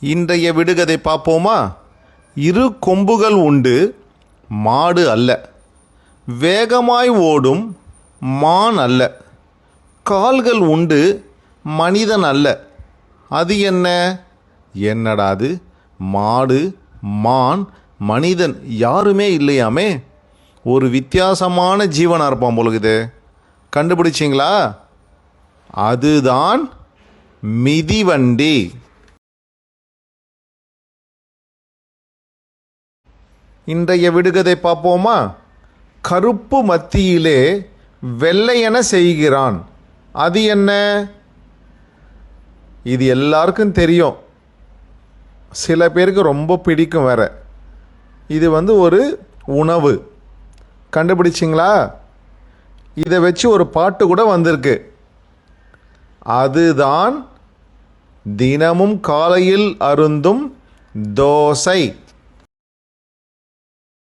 இன்றைய விடுகதை பார்ப்போமா? இரு கொம்புகள் உண்டு, மாடு அல்ல. வேகமாய் ஓடும், மான் அல்ல. கால்கள் உண்டு, மனிதன் அல்ல. அது என்ன? என்னடா அது? மாடு, மான், மனிதன் யாருமே இல்லையாமே. ஒரு வித்தியாசமான ஜீவனாக இருப்பான் பொழுது. கண்டுபிடிச்சிங்களா? அதுதான் மிதிவண்டி. இன்றைய விடுகதை பார்ப்போமா? கருப்பு மத்தியிலே வெள்ளையென செய்கிறான். அது என்ன? இது எல்லாருக்கும் தெரியும், சில பேருக்கு ரொம்ப பிடிக்கும் வேற. இது ஒரு உணவு. கண்டுபிடிச்சிங்களா? இதை வச்சு ஒரு பாட்டு கூட வந்திருக்கு. அதுதான் தினமும் காலையில் அருந்தும் தோசை.